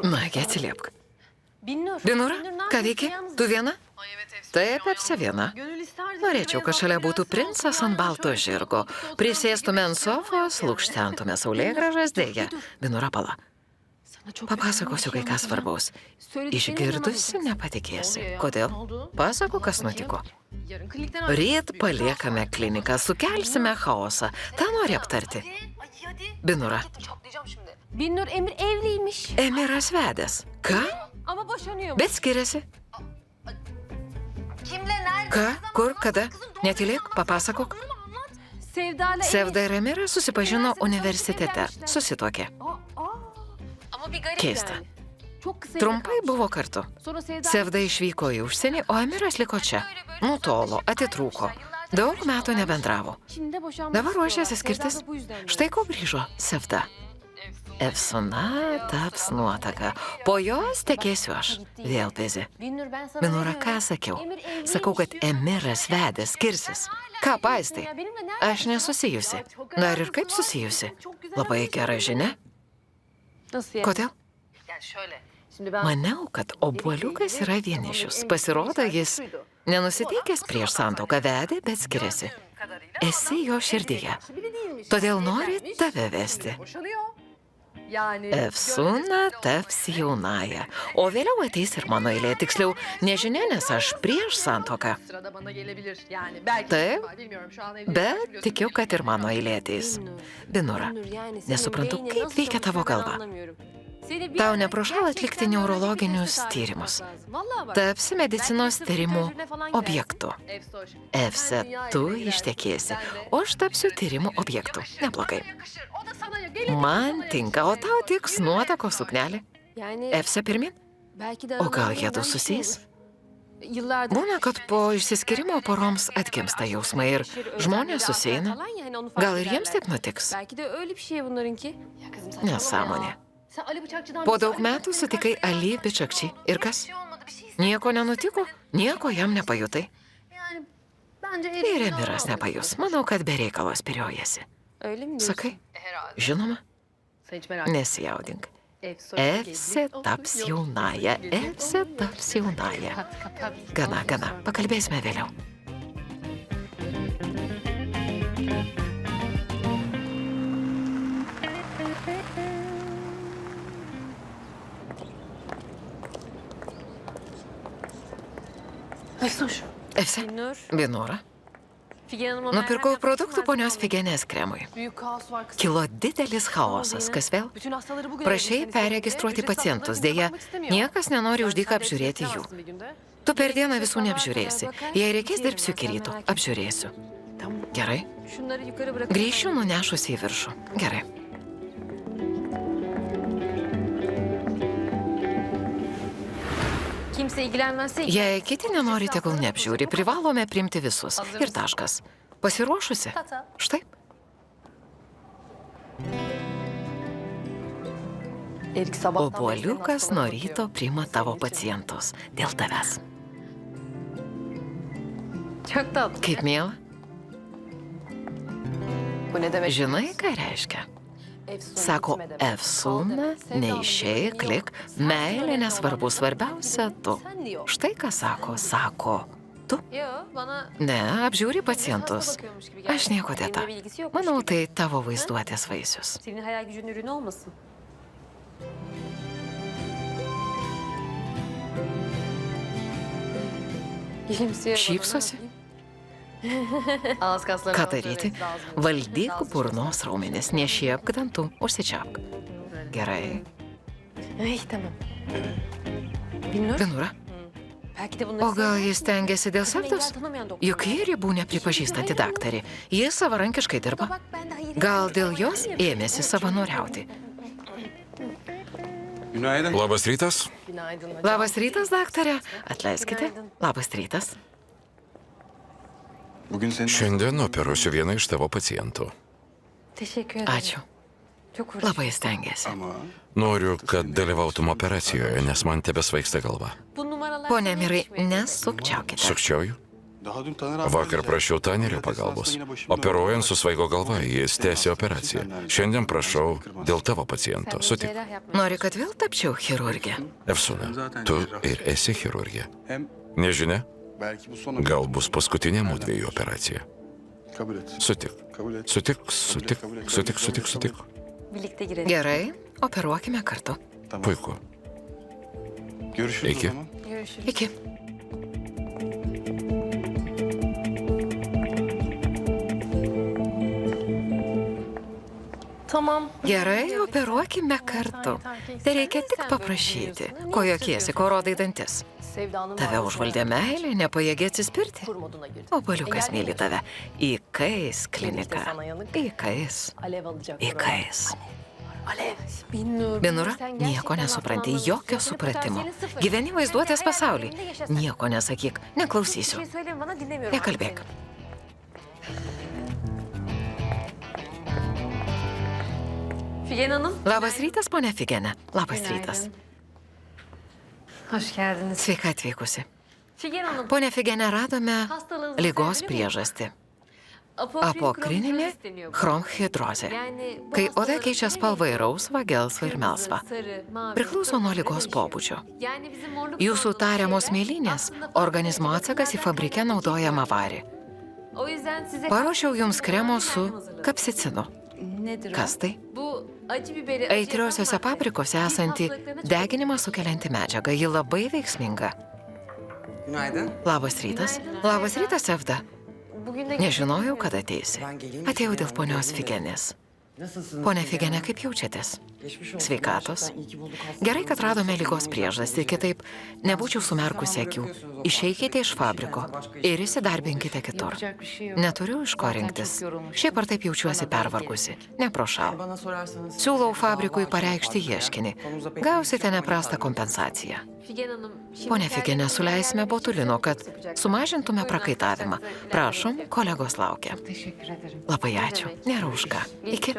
Nagi, atsiliepk. Binura, ką veiki? Tu viena? Taip, apsi viena. Norėčiau, kad šalia būtų princas ant balto žirgo. Prisėstume ant sofos, lukštentume saulėgrąžas, dėja. Binura, pala. Papasakosiu kai ką svarbaus. Išgirdusi nepatikėsi. Kodėl? Pasako, kas nutiko. Ryt paliekame kliniką, sukelsime chaosą. Ta nori aptarti. Binura. Binnur Emir evliymiş. Emiras vedęs. Ką? Ama boşanıyor. Bet skiriasi. Ką? Kur? Kada? Netylėk, papasakok. Sevda ir Emiras susipažino universitete. Susituokė. Keista. Trumpai buvo kartu. Sevda išvyko į užsienį, o Emiras liko čia. Nutolo, atitrūko. Daug metų nebendravo. Dabar ruošiasi skirtis. Štai ko grįžo Sevda. Efsuna taps nuotaka. Po jos tekėsiu aš. Vėl pezi. Binura, ką sakiau? Sakau, kad Emiras vedęs skirsis. Ką paistai? Aš nesusijusi. Dar ir kaip susijusi? Labai gera žinia. Kodėl? Maniau, kad obuoliukas yra vienišius. Pasirodo, jis nenusiteikęs prieš santuoką vedė, bet skiriasi. Esi jo širdyje. Todėl nori tave vesti. Efsuna taps jaunąja. O vėliau ateis ir mano eilė. Tiksliau, nežinia, nes aš prieš santuoką. Taip, bet tikiu, kad ir mano eilė ateis. Binura, nesuprantu, kaip veikia tavo galva. Tau neprašal atlikti neurologinius tyrimus. Tapsi medicinos tyrimų objektu. Efse, tu ištekėsi, o aš tapsiu tyrimų objektu. Neblogai. Man tinka, o tau tiks nuotako suknelė. Efse pirmin? O gal jie du susijęs? Būna, kad po išsiskirimo poroms atgimsta jausmai ir žmonės susieina. Gal ir jiems taip nutiks? Nesąmonė. Po daug metų sutikai Ali Bičakči. Ir kas? Nieko nenutiko? Nieko jam nepajutai? Ir Emiras nepajus. Manau, kad be reikalo spiriojasi. Sakai? Žinoma? Nesijaudink. Efse taps jaunąja. Efse taps jaunąja. Gana, gana. Pakalbėsime vėliau. Efse, Binura. Nupirkau produktų ponios Figenės kremui. Kilo didelis chaosas. Kas vėl? Prašei perregistruoti pacientus. Dėja, niekas nenori už dyką apžiūrėti jų. Tu per dieną visų neapžiūrėsi. Jei reikės, dirbsiu iki ryto. Apžiūrėsiu. Gerai. Grįšiu nunešusi į viršų. Gerai. Jei kiti nenori, tegul neapžiūri, privalome priimti visus. Ir taškas. Pasiruošusi? Štai. Obuoliukas nuo ryto priima tavo pacientus. Dėl tavęs. Kaip miela? Žinai, ką reiškia? Sako, Efsuna, neišeik, lik, meilė nesvarbu, svarbiausia tu. Štai ką sako, tu? Ne, apžiūri pacientus. Aš nieko dėta. Manau, tai tavo vaizduotės vaisius. Šypsosi? Ką daryti? Valdyk burnos raumenis, nešiepk dantų, užsičiaupk. Gerai. Binura? O gal jis tengiasi dėl Sevdos? Juk ji ribų nepripažįstanti daktarė. Jis savarankiškai dirba. Gal dėl jos ėmėsi savanoriauti? Labas rytas. Labas rytas, daktarė. Atleiskite. Labas rytas. Šiandien operuosiu vieną iš tavo pacientų. Ačiū. Labai stengiasi. Noriu, kad dalyvautum operacijoje, nes man tebesvaigsta galva. Pone Emirai, nesukčiaukite. Sukčiauju? Vakar prašiau Tanerio pagalbos. Operuojant susvaigo galva, jis tęsė operaciją. Šiandien prašau dėl tavo paciento. Sutik. Nori, kad vėl tapčiau chirurgė? Efsūna, tu ir esi chirurgė. Nežinia, gal bus paskutinė mūdviejų operacija. Sutik. Sutik, sutik, sutik, sutik, sutik. Gerai, operuokime kartu. Puiku. Iki. Iki. Tamam. Gerai, operuokime kartu. Tai reikia tik paprašyti. Ko jokiesi, ko rodai dantis. Tave užvaldė meilė, nepajėgė atsispirti. Oboliukas myli tave. Įkais klinika. Įkais. Įkais. Binura, nieko nesupranti, jokio supratimo. Gyveni vaizduotės pasaulį. Nieko nesakyk, neklausysiu. Nekalbėk. Figen Hanım. Labas rytas, ponia Figene. Labas rytas. Hoş geldiniz. Sveika atvykusi. Figen Hanım. Ponia Figene, radome ligos priežastį. Apokrininė chromhidrozė. Kai oda keičia spalvą į rausvą, gelsvą ir melsvą. Priklauso nuo ligos pobūdžio. Jūsų tariamos mėlynės - organizmo atsakas į fabrike naudojamą varį. Paruošiau jums kremo su kapsicinu. Kas tai? Aitriosiuose paprikose esanti deginimą sukelianti medžiaga. Ji labai veiksminga. Labas rytas. Labas rytas, Evda. Nežinojau, kad ateisi. Atėjau dėl ponios Figenės. Pone Figene, kaip jaučiatės? Sveikatos. Gerai, kad radome ligos priežastį, kitaip nebūčiau sumerkusi akių. Išeikite iš fabriko ir įsidarbinkite kitur. Neturiu iš ko rinktis. Šiaip ar taip jaučiuosi pervargusi. Neprašau. Siūlau fabrikui pareikšti ieškinį. Gausite neprastą kompensaciją. Pone Figene, suleisime botulino, kad sumažintume prakaitavimą. Prašom, kolegos laukia. Labai ačiū. Nėra už ką. Iki.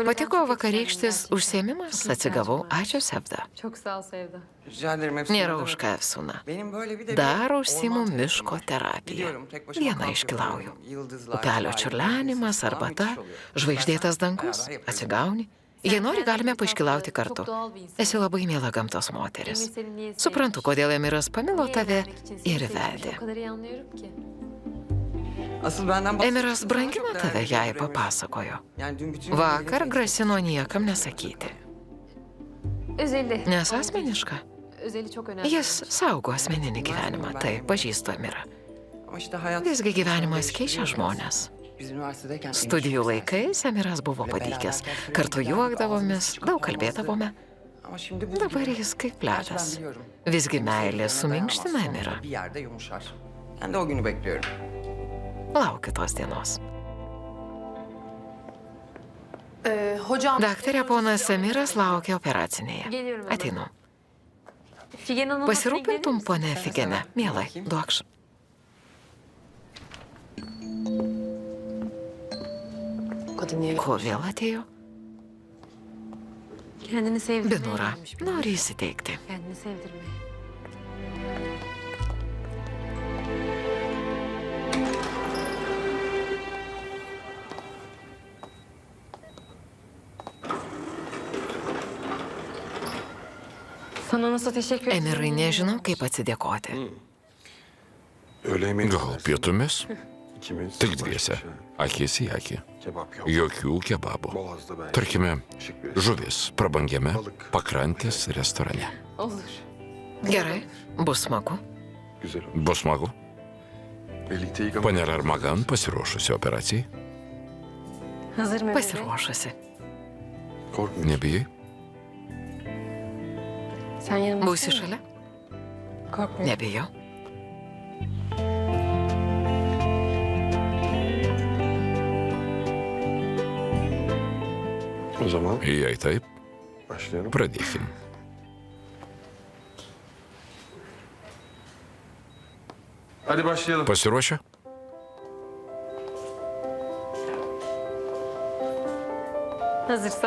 Patiko vakarykštis užsiėmimas, atsigavau. Ačiū, Sevda. Nėra už ką, Efsūna. Dar užsiimu miško terapiją. Vieną iškilauju. Upelio čiurlenimas, arbata, žvaigždėtas dangus, atsigauni. Jei nori, galime paiškilauti kartu. Esi labai miela gamtos moteris. Suprantu, kodėl Emiras pamilo tave ir vedė. Emiras brangina tave, jai papasakojo. Vakar grasino niekam nesakyti. Nes asmeniška. Jis saugo asmeninį gyvenimą, tai pažįstu Emirą. Visgi gyvenimas keičia žmonės. Studijų laikais Emiras buvo padykęs. Kartu juokdavomės, daug kalbėdavome. Dabar jis kaip ledas. Visgi meilė suminkština Emirą. Laukiu tos dienos. Daktarė, ponas Emiras laukia operacinėje. Ateinu. Pasirūpintum, ponė Figene, mielai, duokš. Ko vėl atėjo? Binura, nori įsiteikti. Emirai, nežinau, kaip atsidėkoti. Gal pietumis? Tik dviese, akis į akį. Jokių kebabų. Tarkime, žuvis prabangiame pakrantės restorane. Gerai, bus smagu. Bus smagu. Panelė Armagan pasiruošusi operacijai? Pasiruošusi. Nebijai? Būsi šalia? Nebijau. Jei taip, pradėkim. Pasiruošę?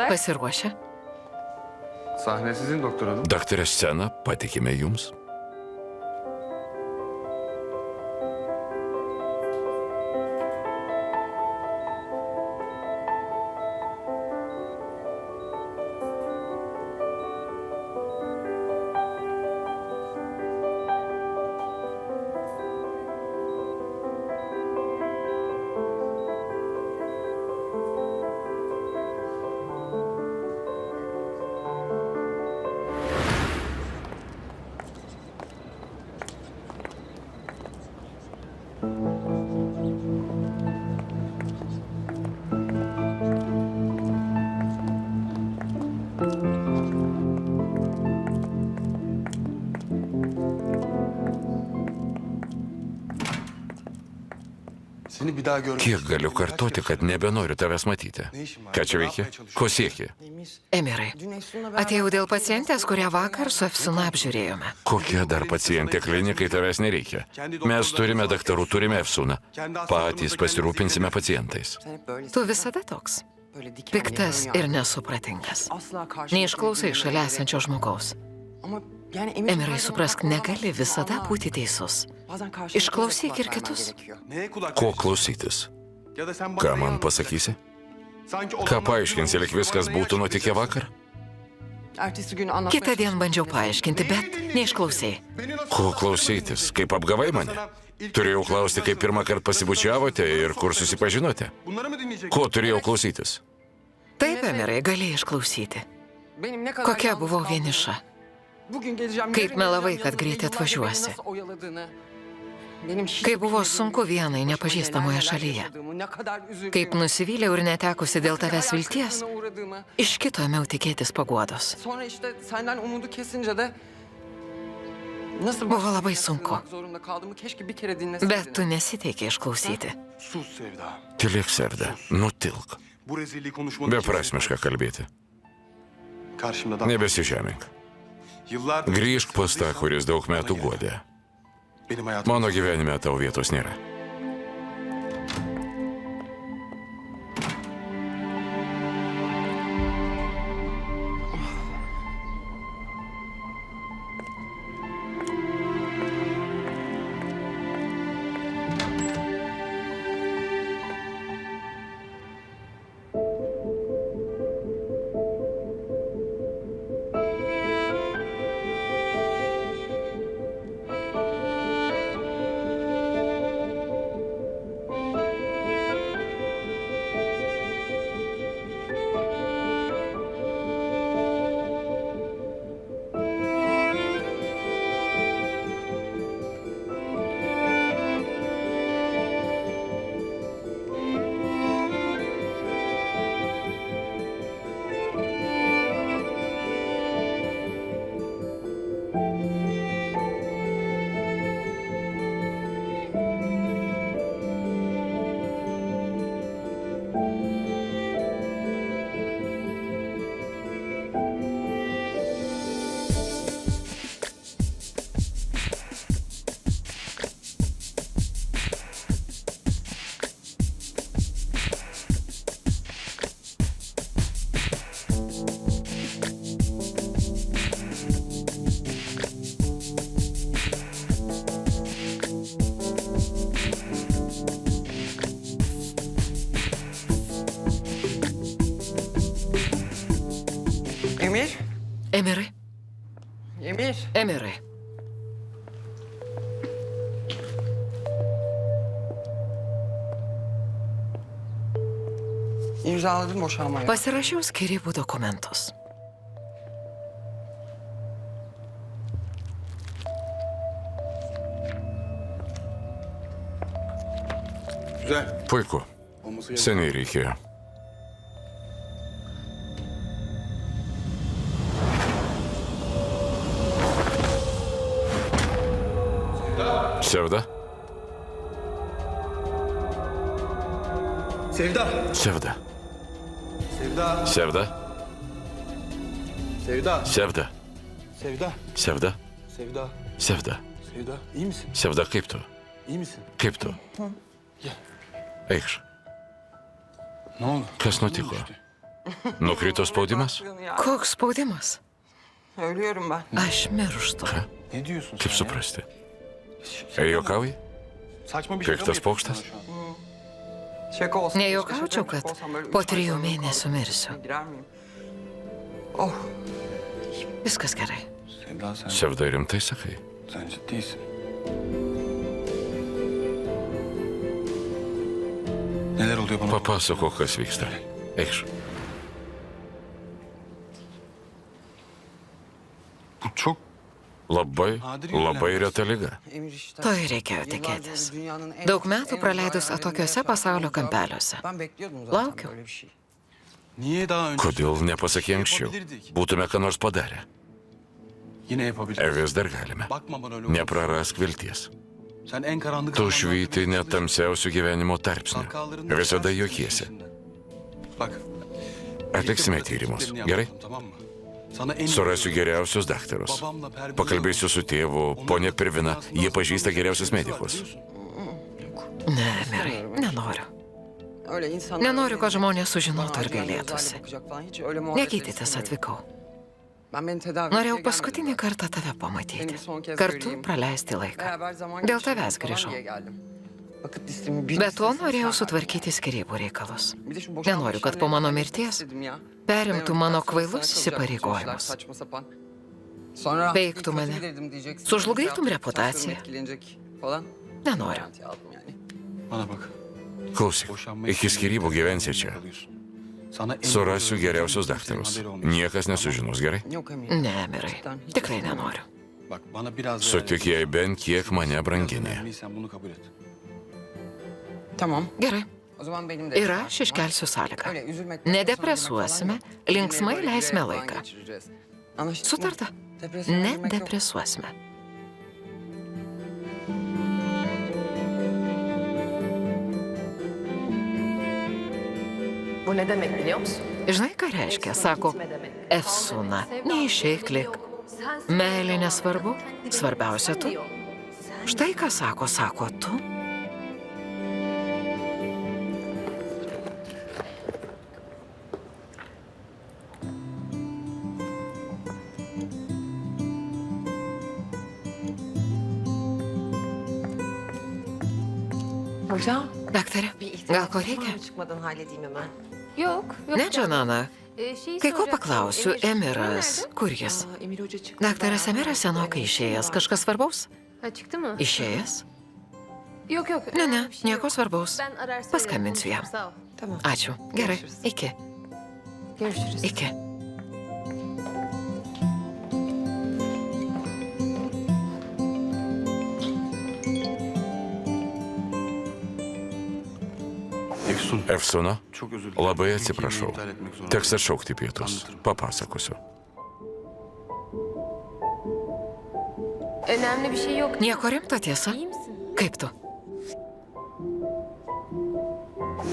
Pasiruošę? Sahne sizin doktor hanım. Daktarė, sceną patikime jums. Kiek galiu kartoti, kad nebenoriu tavęs matyti? Ką čia veiki? Ko sieki? Emirai, atėjau dėl pacientės, kurią vakar su Efsuna apžiūrėjome. Kokia dar pacientė klinikai tavęs nereikia? Mes turime daktarų, turime Efsuną. Patys pasirūpinsime pacientais. Tu visada toks. Piktas ir nesupratingas. Neišklausai šalia esančio žmogaus. Emirai, suprask, negali visada būti teisus. Išklausyk ir kitus. Ko klausytis? Ką man pasakysi? Ką paaiškinsi, lyg viskas būtų nutikę vakar? Kitą dieną bandžiau paaiškinti, bet neišklausai. Ko klausytis? Kaip apgavai mane? Turėjau klausti, kaip pirmą kartą pasibučiavote ir kur susipažinote? Ko turėjau klausytis? Taip, Emirai, galėjai išklausyti. Kokia buvau vieniša. Kaip melavai, kad greitai atvažiuosi. Kaip buvo sunku vienai nepažįstamoje šalyje. Kaip nusivyliau ir netekusi dėl tavęs vilties, iš kito ėmiau tikėtis paguodos. Buvo labai sunku. Bet tu nesiteikė išklausyti. Tylėk, Sevda, nutilk. Beprasmiška kalbėti. Nebesižemink. Grįžk pas tą, kuris daug metų guodė. Mano gyvenime tau vietos nėra. Emirai. Emirai. İmzaladım boşanmayı. Pasirašiau skyrybų dokumentus. Puiku. Seniai reikėjo. Sevda? Sevda. Sevda. Sevda. Sevda? Sevda. Sevda. Sevda. Sevda? Sevda. Sevda. Sevda. İyi misin? Sevda, kaip tu? İyi misin? Kaip tu? Gel. Eikš. Ne oldu? Kas nutiko? Nukrito spaudimas? Koks spaudimas? Ölüyorum ben. Aš mirštu. Ne diyorsun Kaip sen ya? suprasti? Juokauji? Saçma bir şaka mı Piktas yapıyorsun paukštas? bana şu an? Şaka olsun. Nejaučiaučiau, kad po 3 mėnesių mirsiu. Girer miyim? Oh. Viskas gerai. Sevda sen, Sevda, rimtai sakai? sen ciddisin. Neler oluyor bana? Papasakok, kas vyksta. Eikš. Bu çok Labai reta liga. Emir işte. To ir reikėjo tikėtis. Dünyanın en- Daug metų en praleidus uzak atokiuose yerlerinde pasaulio kaldım. kampeliuose. Ben bekliyordum zaten Laukiu. böyle bir şey. Niye daha önce? Kodėl nepasakė anksčiau? Būtume ką nors padarę. Yine yapabiliriz. Vis dar galime. Bakma bana öyle. Neprarask vilties. Sen en karanlık Tu zamanlarda švyti bile net tamsiausių gyvenimo tarpsnių. kahkahalarında Visada sen juokiesi. Bak. Atliksime birlikte tyrimus. pratik Gerai? işlerini yapalım, tamam mı? Sana en Surasiu geriausius daktarus. Pakalbėsiu su tėvu, ponia Pirvina. Jie pažįsta geriausius medikus. Ne, Mirai, nenoriu. Öyle insanlar... Nenoriu, kad žmonės sužinotų ir Acilen gailėtųsi. bakacak falan, hiç öyle muhabbetleri Ne gydytis istemiyorum. atvykau. Ben beni tedavi Norėjau etmeye paskutinį gelmedim kartą tave pamatyti. Benim son kez Kartu göreyim. praleisti zaten. laiką. Beraber zaman Dėl geçirelim tavęs falan grįžau. diye geldim. Vakit listemi bir Be to listesini norėjau sen sutvarkyti skyrybų reikalus. ver. Bir de şu boşanma Nenoriu, kad po işlemlerini mano halletmek mirties istedim ya. perimtų Ben mano ondan sonra kvailus sana kalacak bütün işler, įsipareigojimus. saçma sapan. Sonra Veiktų kötü mane. bilirdim diyeceksin. Sužlugdytum Saçlarım reputaciją. etkilenecek falan. Nenoriu. Garanti aldım yani. Bana bak. Klausyk, iki skyrybų gyvensi čia. Surasiu geriausius daktarus. Niekas nesužinos, gerai? Yok Emir. Ne, Mirai, tikrai nenoriu. Bak bana biraz Sutik jai bent kiek mane brangini. Sen bunu kabul et. Tamam. Gerai. O zaman benim de... Ir aš iškelsiu sąlygą. Öyle üzülmekten Nedepresuosime, sonra yemek falan linksmai yok. leisime Yine böyle laiką. falan geçireceğiz. Anlaştık mı? Sutarta. Depresyona girmek yok. Nedepresuosime. Bu ne demek biliyor musun? Žinai, ką reiškia? Sako, Efsuna, neišeik lik. Meilė nesvarbu, svarbiausia tu. Štai ką sako tu. Hocam. Daktare, gal ko reikia? Çıkmadan halledeyim hemen. Yok. Ne, Džanana? Kai ko paklausiu, Emiras. Emiras, kur jis? Emir Hoca çıktı. Daktaras Emiras senokai išėjęs. Kažkas svarbaus? Ha, çıktı mı? Išėjęs? Yok yok. Ne, önemli ne, bir şey yok. nieko svarbaus. Ben arar söylerim, Paskambinsiu jam. konuşurum, Sağ ol. Tamam. Ačiū. Gerai, Görüşürüz. iki. Görüşürüz. Iki. Efsun. Efsuna, Çok özür dilerim. labai Ülkeyi atsiprašau. iptal etmek zorunda. Teks atšaukti pietus. Papasakosiu. Önemli bir şey yok. Nieko rimto, tiesa? İyi misin? Kaip tu?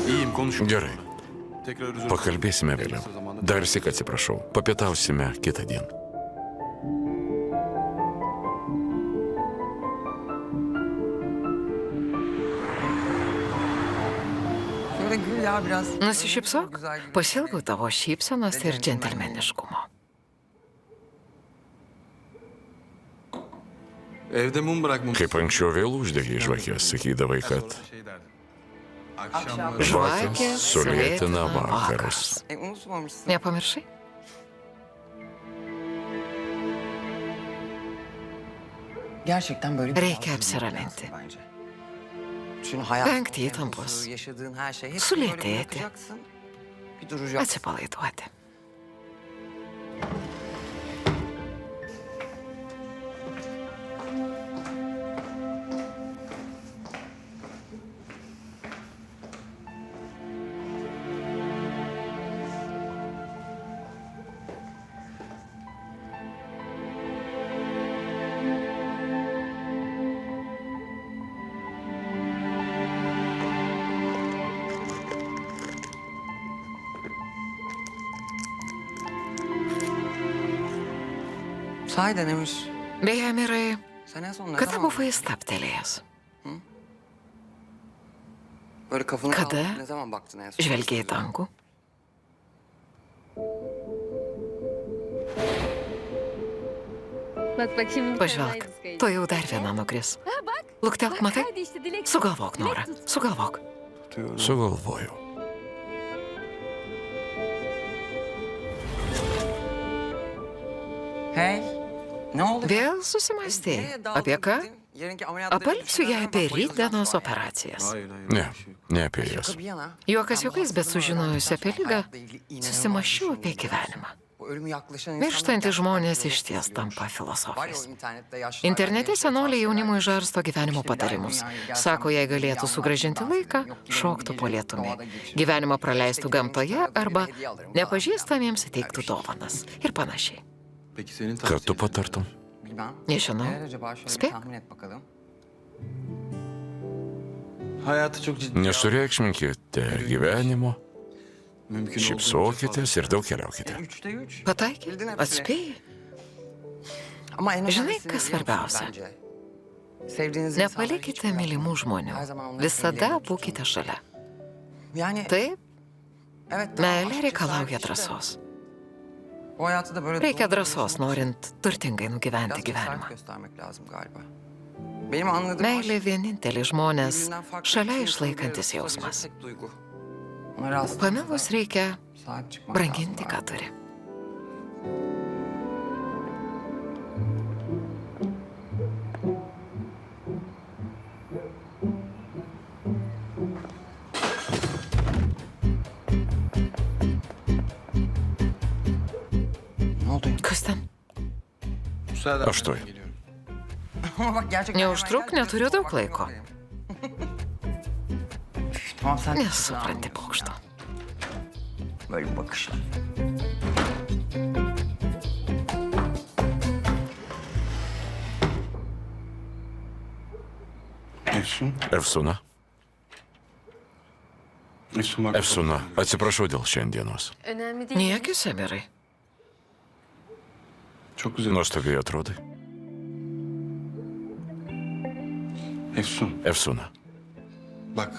İyiyim konuşun. Gerai, Tekrar özür dilerim. pakalbėsime En vėliau. kısa zamanda- Dar sik atsiprašau. Papietausime kitą dieną. Şöyle gül ya biraz. Nusišypsok. Güzel gül. Pasiilgau tavo šypsenos ir džentelmeniškumo. Evde mum bırakmamışsın. Kaip anksčiau vėl uždegė žvakės, sakydavai, kad Sonra şey derdin. Akşamları Žvakės sulėtina sulėtina vakarus. vakarus. Unutmamışsın. Nepamiršai? Gerçekten böyle bir Reikia algı apsiraminti. lazım bence. Şunu hayat Vengti temposu, įtampos. yaşadığın her şey hep Sulėtėti. böyle bırakacaksın. Bir duracaksın. Atsipalaiduoti. Sahiden Emir. Beje, Mirai, Sen en son ne kada zaman buvai stabtelėjęs? böyle kafanı Kada kaldırıp ne zaman baktın en son? Žvelgiai į dangų? Bak şimdi. Pažvelk, to jau dar viena nukris. Luktelk, matai? Sugalvok, Nora, sugalvok. tutuyorum. Sugalvojau. Hey. Ne oldu? Vėl susimastei. Nereye daldın Apie ką? gittin? Yarınki ameliyatları Apalpsiu ją apie düşünenler bak, bayılacağım rytdienos şu an ya. operacijas. Hayır hayır. Ne, öyle bir şey yok. ne apie jas. Şaka bir yana. Juokas Ben bu juokais, bet hastalığımı sužinojusi apie öğrendikten sonra ligą, hayatla ilgili inanılmaz susimašiau bir apie şey oldu. gyvenimą. Bu ölümü yaklaşan Mirštantys insanlar žmonės gerçekten iš ties yolsuz tampa yürüyormuş. Var ya o filosofais. internette yaşlılar Internete gençlere senoliai tavsiye jaunimui ederler. žarsto gyvenimo patarimus. Sako, jei galėtų sugražinti laiką, šoktų po lietumi. Gyvenimą praleistų gamtoje arba nepažįstamiems įteiktų dovanas. Ir panašiai. Peki senin Ką tu tavsiyen? patartum? Bilmem. Nežinau. Neler acaba şöyle bir Spėk. tahmin et bakalım. Hayatı çok ciddi. Nesureikšminkite gyvenimo, Mümkün šypsokitės ir daug keliaukite. 3'te 3. Pataikė? Atspėjai? Ama en Žinai, önemlisi kas ne biliyor musun svarbiausia? bence? Sevdiğiniz insanları hiç Nepalikite bırakmayın. mylimų žmonių. Visada būkite šalia. Yani Taip, evet, tamam, meilė aşk reikalauja güzel bir şey de drąsos. Bu hayatı da böyle Reikia dolu dolu drąsos, yaşamak için norint turtingai nugyventi biraz cesaret gyvenimą. göstermek lazım galiba. Benim anladığım Meilė aşk vienintelis žmonės birbirinden farklı šalia iki insanın bir išlaikantis arada jausmas. tutabilecek duygu. Onları aslında Pamilus reikia sahip çıkmak branginti, lazım ką galiba. turi. Ne oldu? Kas ten? Müsaade Aš tuoj. geliyorum. Ama bak gerçekten Neužtruk, hemen gel, neturiu çok daug vaktim laiko. yok benim. Tamam sen Nesupranti pokšto. Böyle bir bakışla. Efsun. Efsuna, Efsun bak. Efsuna, atsiprašau dėl šiandienos. Önemli değil. Niekis, Emirai. Çok güzel. Nuostabiai atrodai. Efsun. Efsuna, Bak.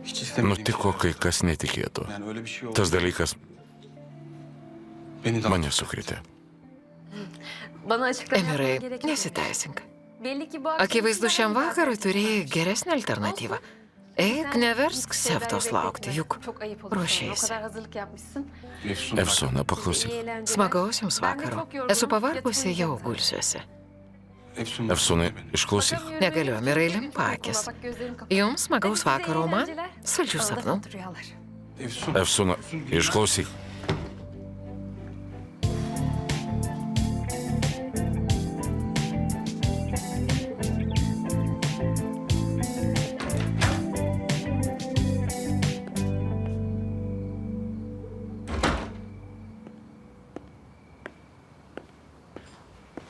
Hiç istemediğim nutiko şey. kai kas netikėto. Yani öyle bir şey oldu. Tas dalykas Beni de mane sukrėtė. Bana açıklama Emirai, yapman gerekiyor. nesiteisink. Belli ki bu akşam Akivaizdu šiam beraber vakarui turėjai geresnę alternatyvą. Eik, neversk Sevda'yı Sevtos laukti, bekletme. juk Çok ayıp olur sana. O ruošiesi. kadar hazırlık yapmışsın. Efsun. bak. Efsuna, paklausyk. İyi eğlenceler. Smagaus jums Ben de vakaro. çok yorgunum, Esu pavargusi, yatmayacağım jau zaten. gulsiuosi. Efsun. bak, Efsunai, beni. išklausyk. Bakamıyorum. Negaliu, Emirai, limpa Bak, akis. bak, gözlerim kapalı. Jums smagaus Hadi size vakaro, iyi man eğlenceler. saldžių Bana da sapnų. kötü rüyalar. Efsun. Efsuna, išklausyk.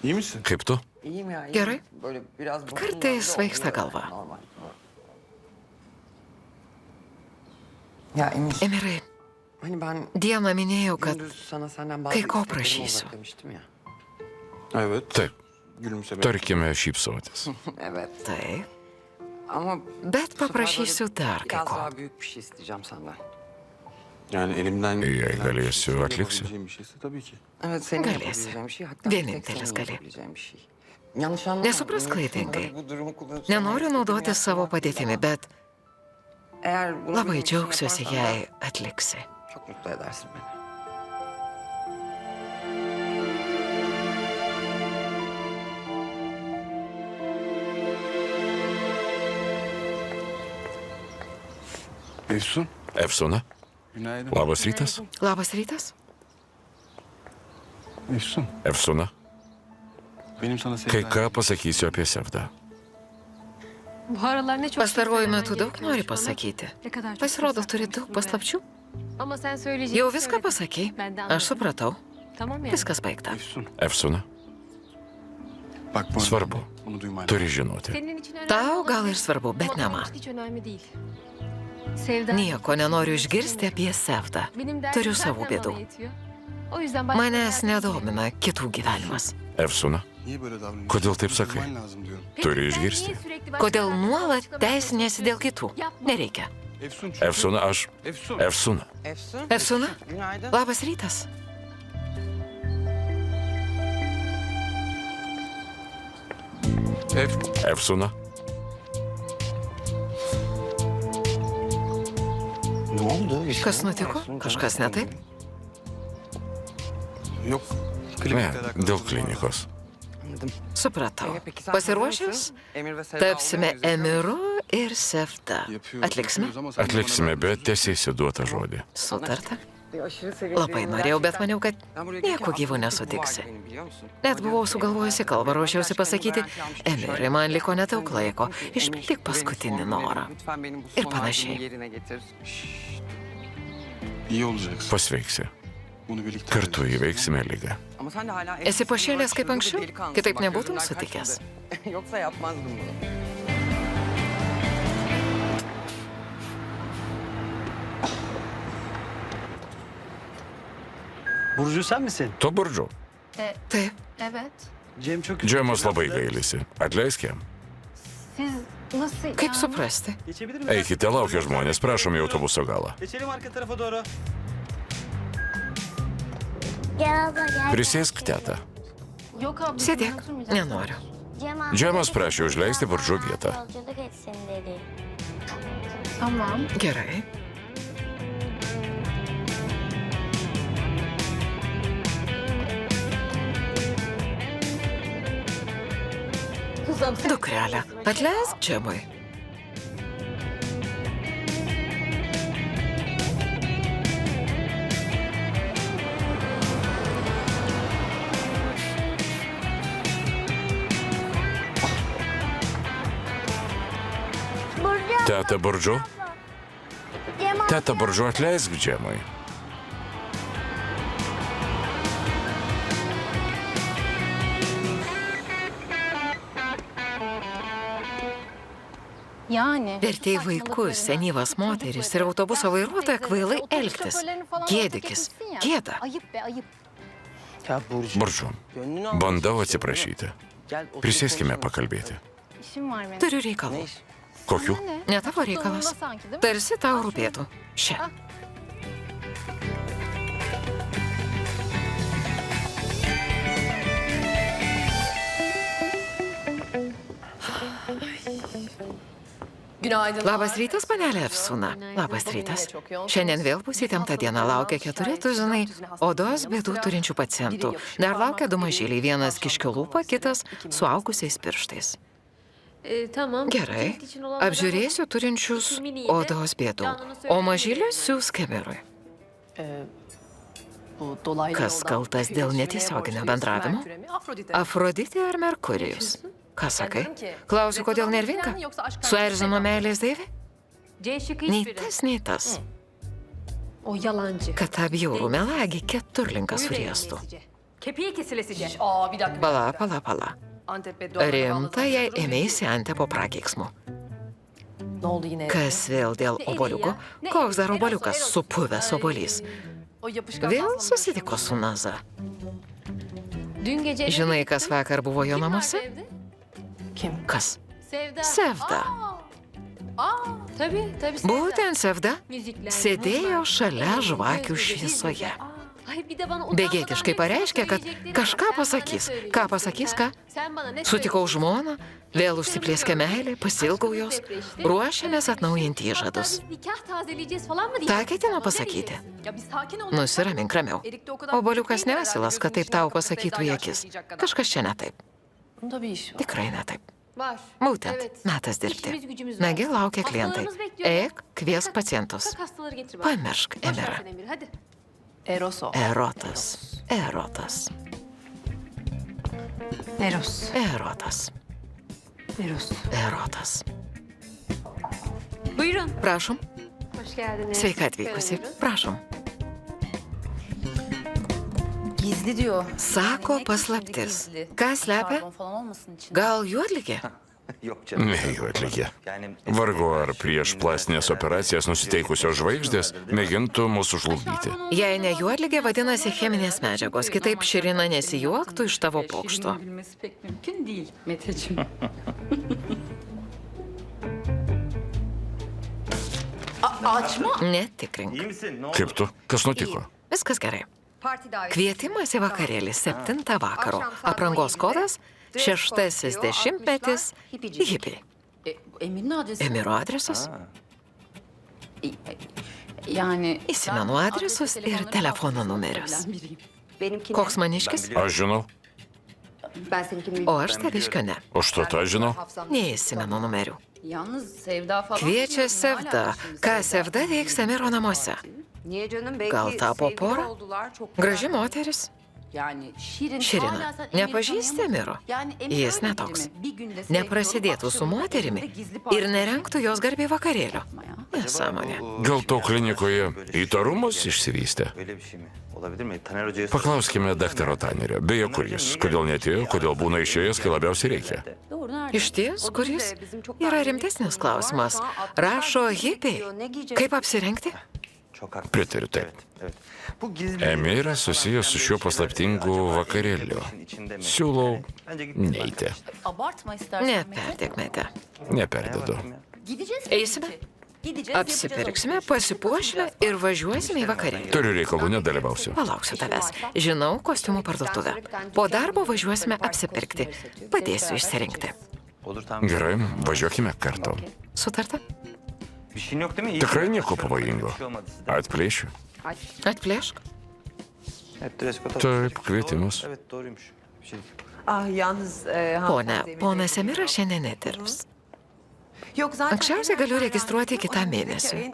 İyi misin? Kaip tu? İyiyim ya. iyiyim. Gerai. Böyle biraz boşum Kartais vardı, svaigsta oluyor galva. normal. Ya Emir, Emirai, hani ben dieną minėjau, kad gündüz sana senden kai bazı ko isteklerim prašysiu. olacak demiştim ya. Evet. Taip, Gülümseme. tarkime šypsotis. Evet. taip, Ama bet paprašysiu dar kai biraz ko. daha büyük bir şey isteyeceğim senden. Yani elimden Jei gelen bir galėsiu, şey, senin atliksiu. yapabileceğin bir şeyse tabii ki. Evet, senin Galėsi. yapabileceğin bir şey. Hatta Vienintelis tek senin gali. yapabileceğin bir şey. Yanlış anlama. Nesuprask benim klaidingai. bu durumu kullanıp Nenoriu sana naudotis istediğimi savo yapmak değil padėtimi, ama bet eğer bunu labai benim için džiaugsiuosi, yaparsan jei atliksi. çok mutlu edersin beni. Efsun. Efsuna, Günaydın. labas rytas. Labas rytas. Efsun. Efsuna, Benim sana kai sevgilim. ką pasakysiu apie Sevdą. Bu aralar ne çok Pastaruoju söylemen metu daug gerekiyormuş nori bana. pasakyti. Ne kadar çok Pasirodo, fırsat turi daug vermişsin be. paslapčių. Ama sen söyleyeceğini Jau viską söyledin. pasakei. Ben de Aš anladım. supratau. Tamam ya. Viskas baigta. Efsun. Efsuna, Bak bu svarbu, bunu duyman. turi žinoti. Senin için önemli Tau olabilir gal ir svarbu, bet ama ne benim man. için hiç önemli değil. Sevda. Nieko nenoriu išgirsti apie Sevdą. Benim derdim Turiu zaten savų bana bėdų. yetiyor. O yüzden başka Manęs derdim yok. nedomina kitų gyvenimas. Efsuna, Niye böyle davranıyorsun? Kodėl taip sakai? Duyman lazım diyorum. Peki Turi sen išgirsti. niye sürekli başka Kodėl derdim nuolat başka teisinėsi dėl kitų? Yapma. Nereikia. Efsun çünkü. Efsuna, aš. Efsun. Efsuna, Efsun. Efsuna, Günaydın. labas rytas. Efsuna, Ne oldu? Bir şey Kas mi nutiko? Efsun? Kažkas ne taip? Yok. ne, Klinikle alakalı dėl sorun var. klinikos. Anladım. Supratau. Peki sen Pasiruošęs? hazır mısın? Emir ve Sevda Tapsime olmaya üzere. Emiru ir Sevda. Yapıyoruz, Atliksime? yapıyoruz ama sen bana Atliksime, ver. bet tęsėsi duotą žodį. Sutarta. Aşırı sevindim. Labai norėjau, bet maniau, kad Ben buraya nieko gelirken gyvų aklımda nesutiksi. bu var benim, biliyor musun? Net buvau sugalvojusi kalbą, ruošiausi pasakyti, Emirai, man liko nedaug laiko, išpildyk paskutinį norą. Lütfen benim bu Ir son panašiai. arzımı yerine getir. İyi olacaksın. Pasveiksi. Bunu birlikte Kartu halledeceğiz, įveiksime lygą. Ama sen de hala Esi pašėlęs kaip şurada bir anksčiau? delikanlısın. Kitaip Bak, nebūtum gözümden sutikęs. kaçmadı. Yoksa yapmazdım bunu. Burcu sen misin? Tu Burcu. Taip, Evet. Cem çok üzüldü. Džemas labai gailisi. Atleisk jam. Siz nasıl kaip suprasti? Geçebilir miyiz? Eikite, laukia žmonės, prašom į autobuso galą. Geçelim arka tarafa doğru. Gel abla gel. Prisėsk, teta. Yok abla. Sėdėk, ben oturmayacağım. nenoriu. Džemas prašė užleisti Burcu vietą. Yolculuk etsin dedi. Tamam. Gerai. Dukrelė, atleisk Džemui. Burcu. Teta Burcu? Cem abla. Teta Burcu, atleisk Džemui. Yani. Vertėjai vaikus, senyvas moteris ir autobuso vairuotoją kvailai elgtis. Gėdikis. Gėda. Ayıp be ayıp. Ya Burcu. Burcu, Gönlünü al. bandau atsiprašyti. Gel otur Prisėskime konuşalım. pakalbėti. İşim var benim. Turiu Ne reikalų. iş? Kokių? Ne tavo reikalas. Sonunda sanki, değil mi? Tarsi tau rūpėtų. Šia. Labas rytas, panelė Efsuna. Labas rytas. Šiandien vėl bus įtempta diena. Laukia 4 tuzinai odos bėdų turinčių pacientų. Dar laukia 2 mažyliai. Vienas kiškio lūpa, kitas suaugusiais pirštais. Tamam. Gerai. Apžiūrėsiu turinčius odos bėdų. O mažylius siūs Kemerui. Kas kaltas dėl netiesioginio bendravimo? Afroditė ar Merkurijus? Ką sakai? Klausiu, kodėl nervinga? Suerzino meilės deivė? Nei tas, nei tas. O yalancı. Kad tą bjaurų melagį keturlinkas suriestų. Pala. Rimta, jei ėmėsi Antepo prakeiksmų. Kas vėl dėl oboliuko? Koks dar oboliukas? Supuvęs obolys. Vėl susitiko su Naza. Dün gece... Žinai, kas vakar buvo jo namuose? Kas? Sevda. Tabii Sevda. Būtent Sevda sėdėjo šalia žvakių šviesoje. Begėtiškai pareiškė, kad kažką pasakys. Ką pasakys, ką? Sutikau žmoną, vėl užsiplėskė meilė, pasilgau jos, ruošiamės atnaujinti įžadus. Ta ketino pasakyti. Nusiramink ramiau. Oboliukas nesilas, kad taip tau pasakytų į akis. Kažkas čia ne taip. Tikrai ne taip. Būtent, metas dirbti. Nagi, laukia klientai. Eik, kviesk pacientus. Pamiršk, Emira. Erotas. Buyurun. Prašom. Hoş geldiniz. Sveika atvykusi. Prašom. Gizli diyor. Sako paslaptis. Ką slepia? Gal juodligė? Ne jų atlikė. Vargu ar prieš plastinės operacijas nusiteikusios žvaigždės mėgintų mūsų žlugdyti. Jei ne juodligė, vadinasi cheminės medžiagos. Kitaip Širina nesijuoktų iš tavo pokšto. Bilmesi pek mümkün değil Meteciğim. Açma. Netikrink. Kaip tu? Kas nutiko? Viskas gerai. Kvietimas į vakarėlį 7 vakaro. Aprangos kodas 6 dešimtmetis. Hipiai. Emir'in adresi. Emiro adresas? Yani... Įsimenu adresus ir telefono numerius. Koks maniškis? Aš žinau. O aš taviškio ne. Užtat aš žinau. Neįsimenu numerių. Yalnız Sevda falan... Kviečia Sevda. Ką Sevda veiks Emiro namuose? Niye canım? Belki Gal tapo sevgili pora? oldular, çok Graži moteris. Yani Şirin... Širina, hala sen Emir'i nepažįsti tanıyamazsın. Emiro. Yani Emir Jis öyle netoks. biri mi? Bir günde sevgili Neprasidėtų olup su moterimi akşamında gizli parti ir nerengtų jos garbiai vakarėlio. yapma ya. Nesąmonė. Gal to klinikoje įtarumas išsivystė? Paklauskime daktaro Tanerio. Beje, kur jis? Kodėl netėjo? Kodėl būna išėjęs, kai labiausiai reikia? Doğru nerede? Iš ties, kuris yra rimtesnis klausimas. Rašo hipiai. Kaip apsirengti? Pritariu taip. Emiras susijęs su šiuo paslaptingu vakarėliu. Siūlau neiti. Abartma istersen. Neperdėkmete. Neperdedu. Gideceğiz. Eisime, apsipirksime, pasipuošime ir važiuosime į vakarėlį. Turiu reikalų, nedalyvausiu. Palauksiu tavęs. Žinau kostiumų parduotuvę. Po darbo važiuosime apsipirkti. Padėsiu išsirinkti. Gerai, važiuokime kartu. Sutarta? Tikrai nieko pavojingo. Atplėšiu. Atplėšk. Taip, kvietimas. Pone, ponas Emiras šiandien nedirbs. Anksčiausiai galiu registruoti kitą mėnesį.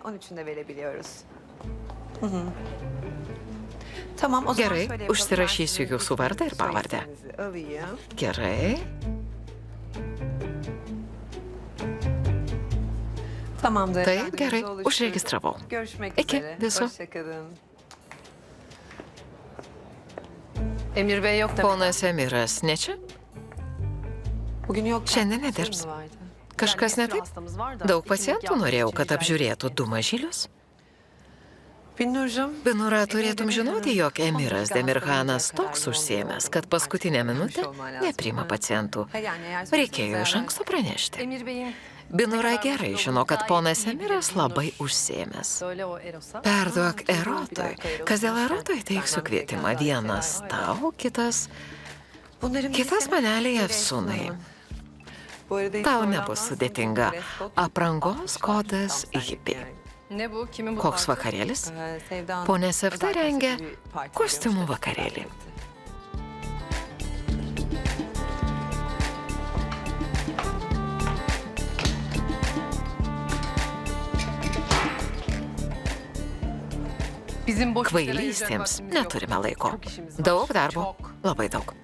Gerai, užsirašysiu jūsų vardą ir pavardę. Gerai. Taip, gerai, užregistravau. Iki viso. Emir Bey yok da. Ponas Emiras ne čia? Bugün yok. Šiandien nedirbs. Kažkas ne taip? Daug pacientų norėjau, kad apžiūrėtų 2 mažylius. Binura, turėtum žinoti, jog Emiras Demirhanas toks užsiėmęs, kad paskutinę minutę nepriima pacientų. Reikėjo iš anksto pranešti. Emir Bey'in Binura gerai žino, kad ponas Emiras labai užsiėmęs. söyle o Eros'a. Perduok Erotui. Kas dėl Erotui teiksiu kvietimą. Vienas tau, kitas manelėje sūnai. Tau nebus sudėtinga. Aprangos kodas hippie. Ne bu? Kimin bu? Koks vakarėlis? Ponė Sevda rengia kostiumų vakarėlį. Bizim boş Kvailystėms neturime laiko. Daug darbo. Labai daug.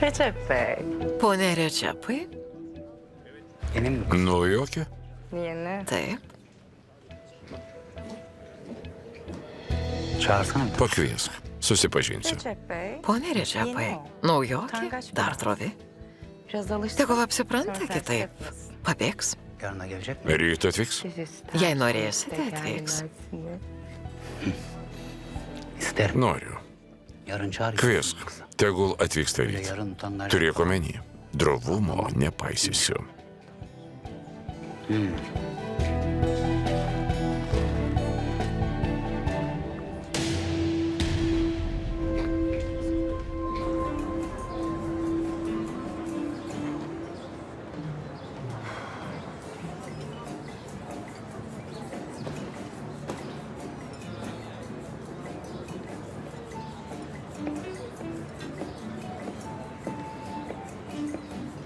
Recep Bey. Pone Redžepai, Naujokė? Yeni. taip. Pakviesk. Susipažinsiu. Recep Bey. Pone Redžepai, naujokė, dar drovi. Biraz alışsın. Tegul apsipranta kitaip. Pabėgs. Ryt atvyks? Jei norėsite, atvyks. Noriu. Kviesk. Tegul atvyksta ryt. Turėk omeny. Drovumo nepaisysiu.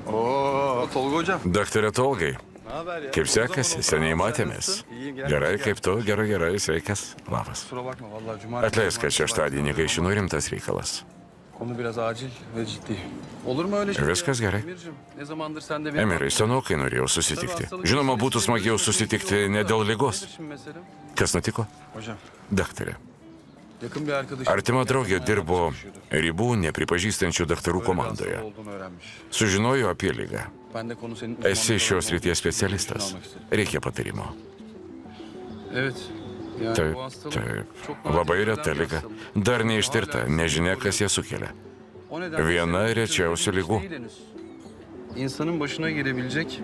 Oo, Tolga hocam. Daktarė Tolgai, Ne haber ya? kaip sekasi? Seniai matėmės. İyiyim, gel. Gerai, kaip tu? Gerai, gerai, sveikas. Labas. Kusura bakma vallahi cumartesi. Atleisk, kad šeštadienį gaišinu rimtas reikalas. Konu biraz acil ve ciddi. Olur mu öyle şey? Viskas gerai. Emir'cim, ne zamandır sen de beni... Emirai, senokai norėjau susitikti. Žinoma, būtų smagiau susitikti ne dėl ligos. Nedir şimdi mesele? Kas nutiko? Hocam, Daktarė. yakın bir arkadaşım... Artima draugė dirbo ribų nepripažįstančių daktarų komandoje. ...olduğunu öğrenmiş. Sužinojo apie ligą. Ben de konu senin... Esi šios ryties specialistas. Reikia patarimo. Evet. Yani Taip, bu hastalık taip. çok Labai nadir reta bir liga. hastalık. Dar neištirta, nežinia, kas ją sukelia. O nedenle Viena senin rečiausių değil ligų. henüz. İnsanın başına gelebilecek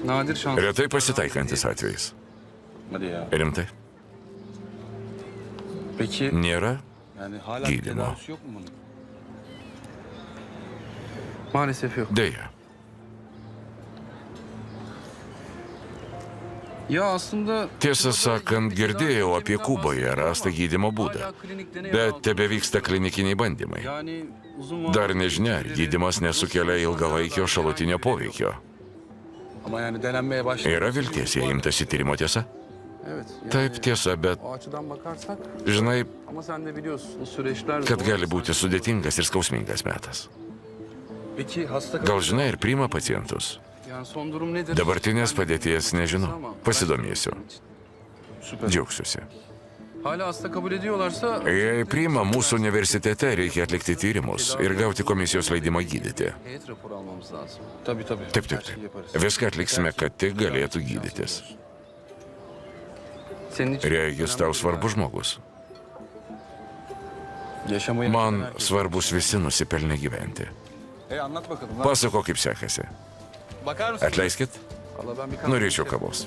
nadir şans. Retai pasitaikantis atvejis. Hadi ya. Rimtai. Peki Nėra yani hala bir Gydymo. tedavisi yok mu bunun? Maalesef yok. dėja. Ya aslında... Tiesą sakant, girdėjau apie Kuboje rastą gydymo būdą, bet tebe vyksta klinikiniai bandymai. Yani uzun Dar nežinia, ar gydymas nesukelia ilgalaikio šalutinio poveikio. Ama yani denenmeye başladı. Yra vilties, jei imtasi tyrimo tiesa? Evet. Yani Taip, tiesa, bet, o açıdan bakarsak žinai, ama sen de biliyorsun o süreçler... kad gali būti sudėtingas ir skausmingas metas. Peki hasta... Gal žinai ir priima pacientus? Yani son durum nedir? Dabartinės padėties nežinau. Pasidomėsiu. Süper. Džiaugsiuosi. Hala hasta kabul ediyorlarsa Jei priima mūsų universitete, reikia atlikti tyrimus ir gauti komisijos leidimą gydyti. heyet raporu almamız lazım. Tabii. Taip, taip, taip. Viską atliksime, kad tik galėtų gydytis. Senin için Regis tau svarbus žmogus. yaşamayı... Man svarbus visi nusipelnė gyventi. Anlat bakalım. Pasako, kaip sekasi. Bakar mısın? Atleiskit, Allah ben bir kahve norėčiau içerim. kavos.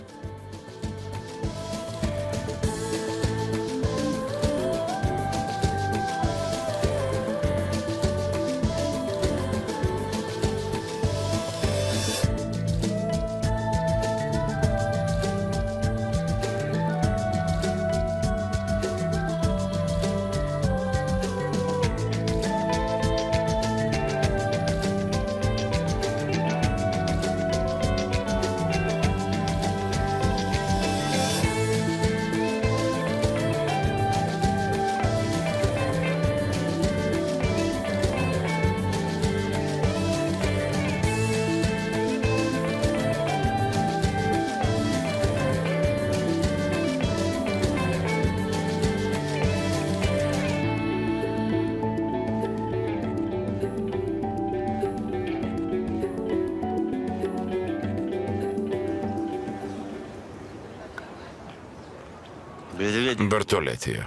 Bertoletėje.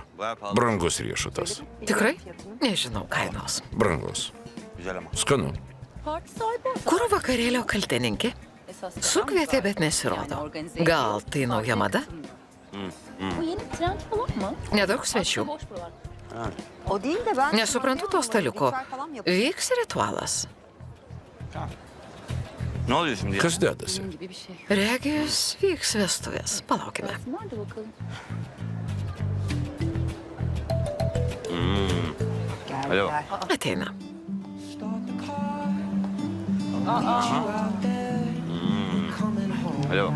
Brangus riešutas. Tikrai? Nežinau kainos. Brangus. Skanu. Kur vakarėlio kaltininkė? Sukvietė, bet nesirodo. Gal tai nauja mada? Bu yeni trend falan mı? Nedaug svečių. Boş buralar. O değil de ben... Nesuprantu to staliuko. Vyks ritualas. Ne oluyor şimdi ya? Kas dedasi? Gibi bir şey. Regis vyks vestuvės. Palaukime. Nerede bakalım? Gel, Alo. gel. Ateina. Alo.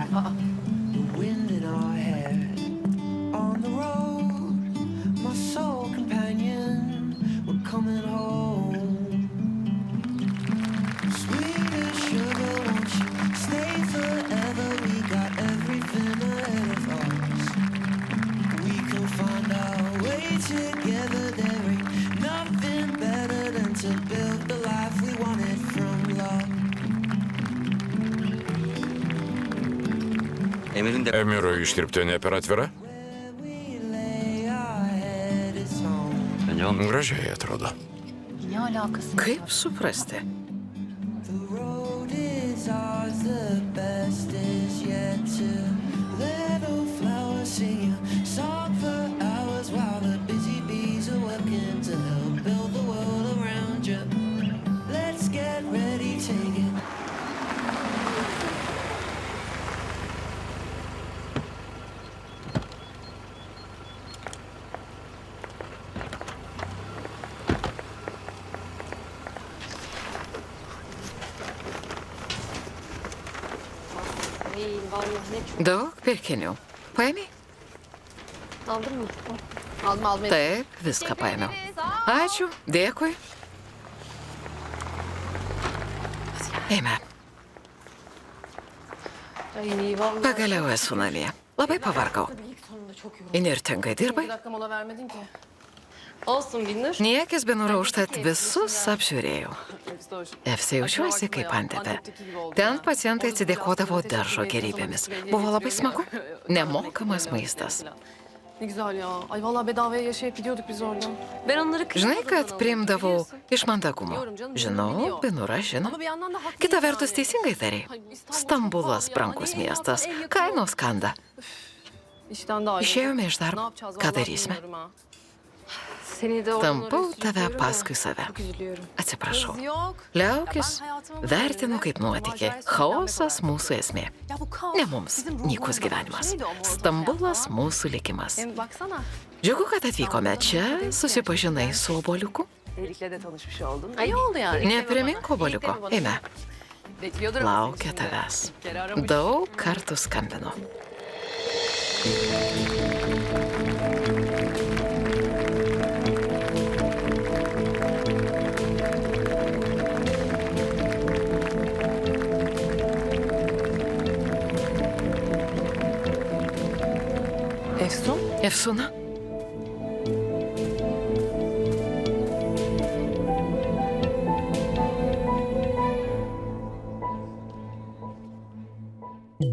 Emir'in de... Emiro iškirptinė per atvira? Bence olmuş. Gražiai atrodo. Ne alakası? Kaip suprasti? Daug pirkinių. Paėmė? Aldın mı? Aldım. Taip, viską paėmiau. Ačiū, dėkui. Eime, Ay vallahi. pagaliau esu namie. Labai pavargau. Įnirtingai dirbai? dakika mola vermedin ki. Olsun Binnur. Niekis Binura užtat visus apžiūrėjau. Efse jaučiuosi kaip antepė. Ten pacientai atsidėkodavo daržo gerybėmis. Buvo labai smagu. Nemokamas maistas. Ne güzel ya. Ay vallahi bedavaya yaşayıp gidiyorduk biz oradan. Ben onları Žinai, kad priimdavau iš mandagumo. Žinau, Binura žino. Ama bir yandan da haklı Kita yani. vertus teisingai tarai. Stambulas brangus miestas. Kainos kanda. İşten daha iyi. Išėjome iš Ne darbo. yapacağız Ką vallahi darysime? bilmiyorum ha. Seni de Tampau tave paskui save. Çok üzülüyorum. Atsiprašau. Kız yok. Liaukis vertinu kaip nuotykį. Chaosas mūsų esmė. Ya bu kaos. Ne mums bizim nykus ruhumuzda gyvenimas. bir şeydi o mordo. Stambulas Ya, mūsų likimas. Hem baksana. Džiugu, kad atvykome čia, susipažinai su oboliuku. Erik'le de tanışmış oldun. İyi oldu yani. Neprimink oboliuko. Eime, Bekliyordur laukia musun şimdi? tavęs. Bir kere aramış. Daug kartų skambino. Efsuna,